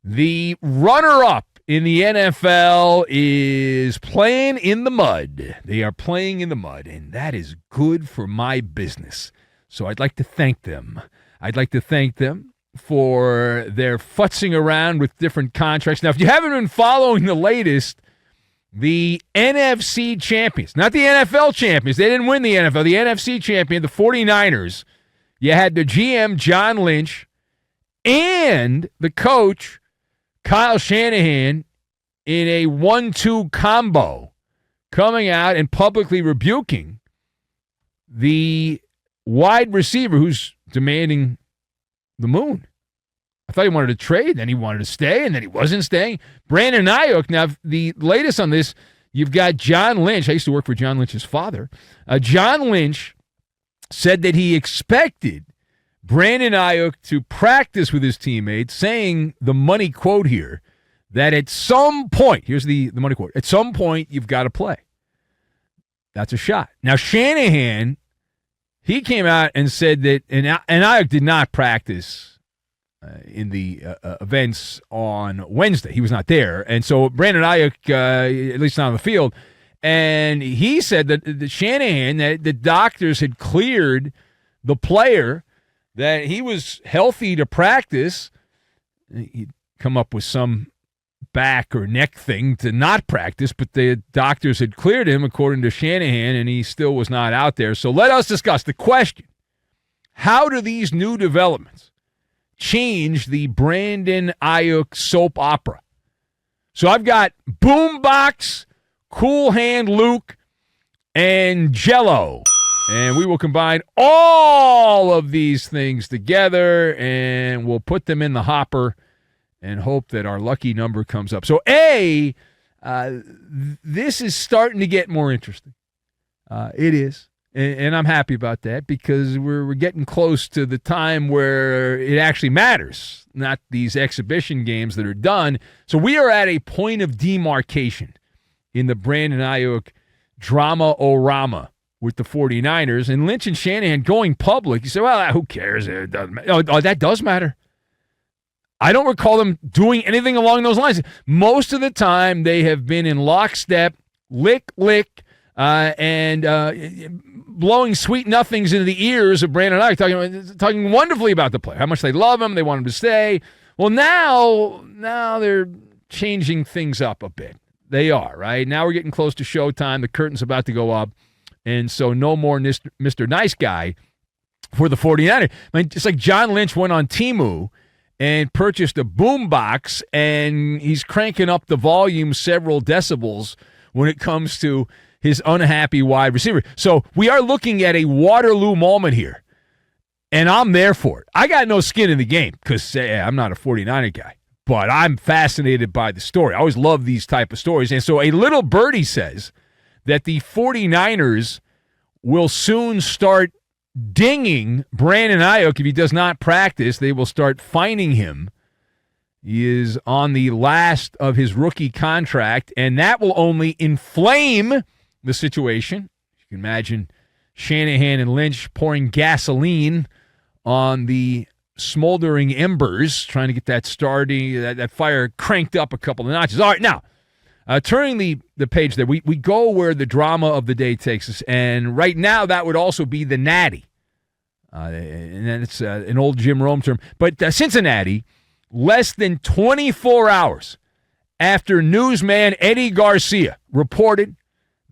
The runner-up in the NFL is playing in the mud. They are playing in the mud, and that is good for my business. So I'd like to thank them. I'd like to thank them for their futzing around with different contracts. Now, if you haven't been following the latest, the NFC champions, not the NFL champions, they didn't win the NFL, the NFC champion, the 49ers, you had the GM, John Lynch, and the coach, Kyle Shanahan, in a 1-2 combo, coming out and publicly rebuking the wide receiver who's demanding the moon. I thought he wanted to trade, then he wanted to stay, and then he wasn't staying. Brandon Aiyuk, now the latest on this, you've got John Lynch. I used to work for John Lynch's father. John Lynch said that he expected Brandon Aiyuk to practice with his teammates, saying the money quote here, that at some point, here's the money quote, at some point you've got to play. That's a shot. Now, Shanahan, he came out and said that, and Aiyuk did not practice in the events on Wednesday. He was not there. And so Brandon Aiyuk, at least not on the field, and he said that Shanahan, that the doctors had cleared the player, that he was healthy to practice. He'd come up with some back or neck thing to not practice, but the doctors had cleared him, according to Shanahan, and he still was not out there. So let us discuss the question. How do these new developments change the Brandon Aiyuk soap opera? So I've got Boombox, Cool Hand Luke, and Jello. And we will combine all of these things together, and we'll put them in the hopper and hope that our lucky number comes up. So, this is starting to get more interesting. It is. And I'm happy about that, because we're getting close to the time where it actually matters, not these exhibition games that are done. So we are at a point of demarcation in the Brandon Aiyuk drama-o-rama with the 49ers, and Lynch and Shanahan going public. You say, well, who cares? It doesn't matter. Oh, that does matter. I don't recall them doing anything along those lines. Most of the time, they have been in lockstep, lick, and blowing sweet nothings into the ears of Brandon Aiyuk, talking wonderfully about the player, how much they love him, they want him to stay. Well, now they're changing things up a bit. They are, right? Now we're getting close to showtime. The curtain's about to go up. And so no more Mr. Nice Guy for the 49ers. I mean, it's like John Lynch went on Temu and purchased a boombox, and he's cranking up the volume several decibels when it comes to his unhappy wide receiver. So we are looking at a Waterloo moment here, and I'm there for it. I got no skin in the game because I'm not a 49er guy, but I'm fascinated by the story. I always love these type of stories. And so a little birdie says that the 49ers will soon start dinging Brandon Aiyuk if he does not practice. They will start fining him. He is on the last of his rookie contract, and that will only inflame the situation. You can imagine Shanahan and Lynch pouring gasoline on the smoldering embers, trying to get that that fire cranked up a couple of notches. All right, now, turning the page there, we go where the drama of the day takes us, and right now that would also be the Natty. And then it's an old Jim Rome term. But Cincinnati, less than 24 hours after newsman Eddie Garcia reported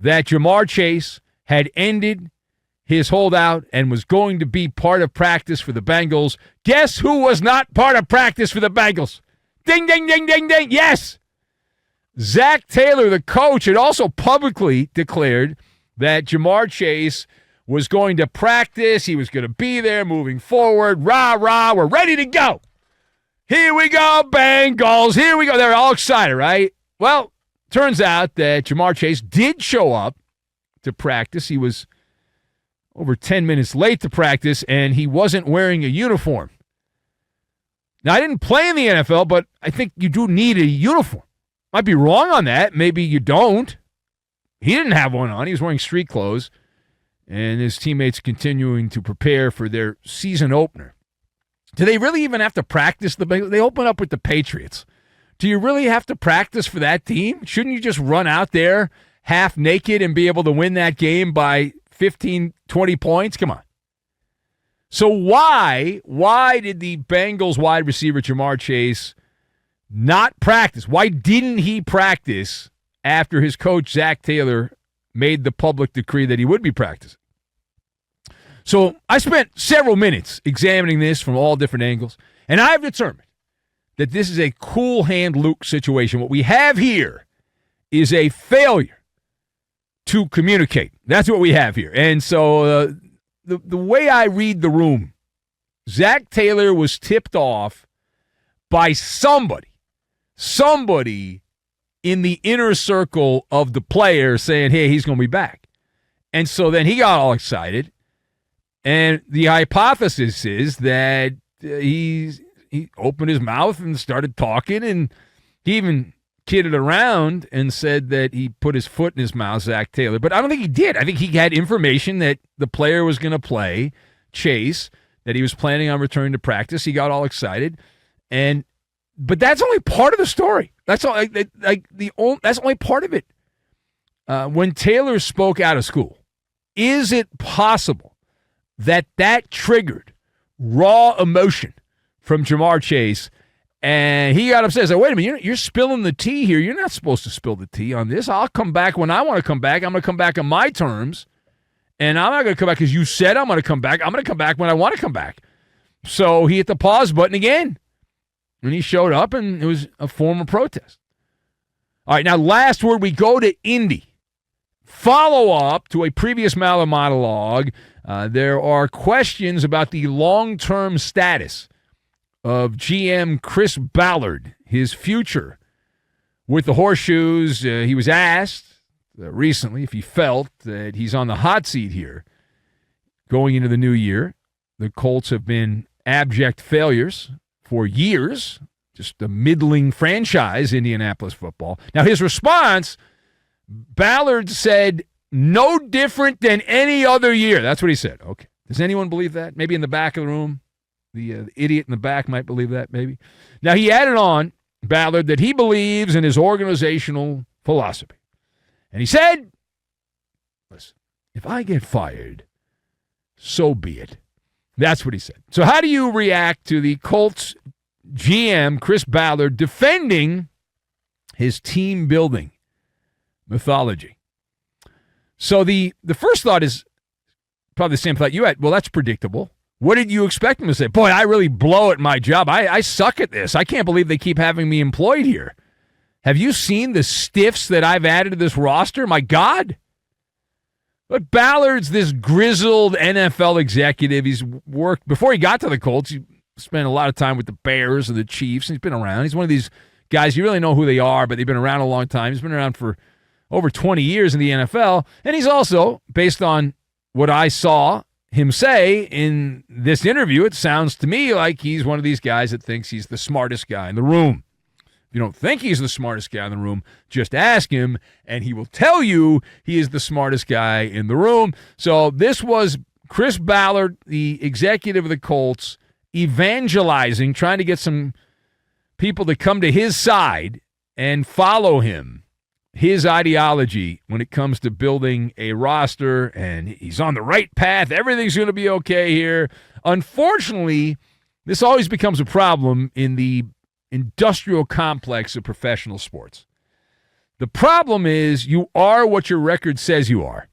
that Ja'Marr Chase had ended his holdout and was going to be part of practice for the Bengals, guess who was not part of practice for the Bengals? Ding, ding, ding, ding, ding, yes! Zach Taylor, the coach, had also publicly declared that Ja'Marr Chase was going to practice. He was going to be there moving forward. Rah, rah, we're ready to go. Here we go, Bengals. Here we go. They're all excited, right? Well, turns out that Ja'Marr Chase did show up to practice. He was over 10 minutes late to practice, and he wasn't wearing a uniform. Now, I didn't play in the NFL, but I think you do need a uniform. Might be wrong on that. Maybe you don't. He didn't have one on. He was wearing street clothes, and his teammates continuing to prepare for their season opener. Do they really even have to practice? They open up with the Patriots. Do you really have to practice for that team? Shouldn't you just run out there half naked and be able to win that game by 15, 20 points? Come on. So why did the Bengals wide receiver Ja'Marr Chase not practice? Why didn't he practice after his coach, Zach Taylor, made the public decree that he would be practicing? So I spent several minutes examining this from all different angles, and I've determined that this is a cool hand Luke situation. What we have here is a failure to communicate. That's what we have here. And so the way I read the room, Zach Taylor was tipped off by somebody in the inner circle of the player saying, hey, he's going to be back. And so then he got all excited. And the hypothesis is that he opened his mouth and started talking, and he even kidded around and said that he put his foot in his mouth, Zach Taylor. But I don't think he did. I think he had information that the player was going to play, Chase, that he was planning on returning to practice. He got all excited. But that's only part of the story. That's all. That's only part of it. When Taylor spoke out of school, is it possible that triggered raw emotion from Ja'Marr Chase, and he got upset? So wait a minute, you're spilling the tea here. You're not supposed to spill the tea on this. I'll come back when I want to come back. I'm going to come back on my terms, and I'm not going to come back because you said I'm going to come back. I'm going to come back when I want to come back. So he hit the pause button again, and he showed up, and it was a form of protest. All right, now last word, we go to Indy. Follow-up to a previous MALLER monologue. There are questions about the long-term status of GM Chris Ballard, his future with the Horseshoes. He was asked recently if he felt that he's on the hot seat here going into the new year. The Colts have been abject failures for years, just a middling franchise, Indianapolis football. Now, his response, Ballard said, no different than any other year. That's what he said. Okay. Does anyone believe that? Maybe in the back of the room. The idiot in the back might believe that, maybe. Now, he added on, Ballard, that he believes in his organizational philosophy. And he said, listen, if I get fired, so be it. That's what he said. So how do you react to the Colts GM, Chris Ballard, defending his team-building mythology? So the first thought is probably the same thought you had. Well, that's predictable. What did you expect him to say? Boy, I really blow at my job. I suck at this. I can't believe they keep having me employed here. Have you seen the stiffs that I've added to this roster? My God. But Ballard's this grizzled NFL executive. He's worked, before he got to the Colts, he spent a lot of time with the Bears and the Chiefs. He's been around. He's one of these guys, you really know who they are, but they've been around a long time. He's been around for over 20 years in the NFL. And he's also, based on what I saw him say in this interview, it sounds to me like he's one of these guys that thinks he's the smartest guy in the room. If you don't think he's the smartest guy in the room, just ask him, and he will tell you he is the smartest guy in the room. So this was Chris Ballard, the executive of the Colts, evangelizing, trying to get some people to come to his side and follow him, his ideology when it comes to building a roster, and he's on the right path. Everything's going to be okay here. Unfortunately, this always becomes a problem in the industrial complex of professional sports. The problem is you are what your record says you are.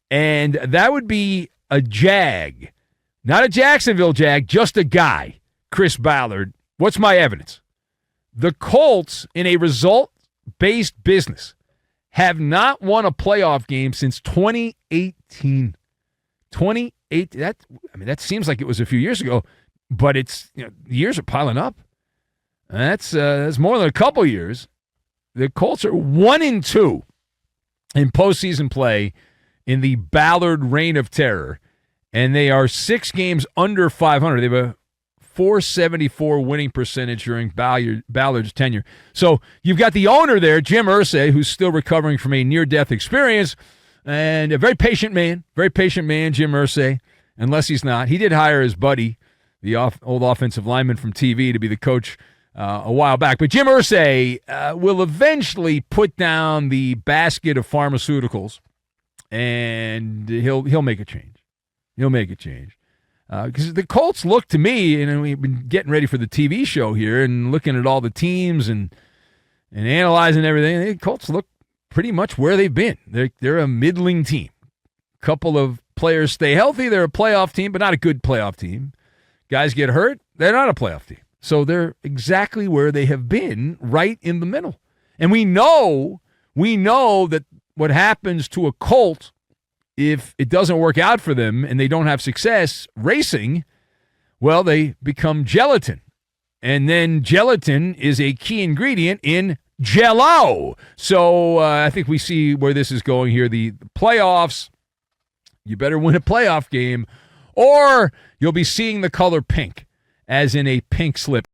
And that would be a Jag, not a Jacksonville Jag, just a guy, Chris Ballard. What's my evidence? The Colts, in a result-based business, have not won a playoff game since 2018. 2018. That seems like it was a few years ago, but it's, the years are piling up. That's more than a couple years. The Colts are 1-2 in postseason play in the Ballard reign of terror, and they are 6 games under 500. They have a .474 winning percentage during Ballard's tenure. So you've got the owner there, Jim Irsay, who's still recovering from a near-death experience, and a very patient man, Jim Irsay, unless he's not. He did hire his buddy, the old offensive lineman from TV, to be the coach a while back. But Jim Irsay will eventually put down the basket of pharmaceuticals, and he'll make a change. He'll make a change. Because the Colts look to me, and we've been getting ready for the TV show here and looking at all the teams and analyzing everything. The Colts look pretty much where they've been. They're a middling team. A couple of players stay healthy. They're a playoff team, but not a good playoff team. Guys get hurt. They're not a playoff team. So they're exactly where they have been, right in the middle. And we know that what happens to a Colt if it doesn't work out for them and they don't have success racing, well, they become gelatin. And then gelatin is a key ingredient in Jell-O. So I think we see where this is going here. The playoffs, you better win a playoff game or you'll be seeing the color pink, as in a pink slip.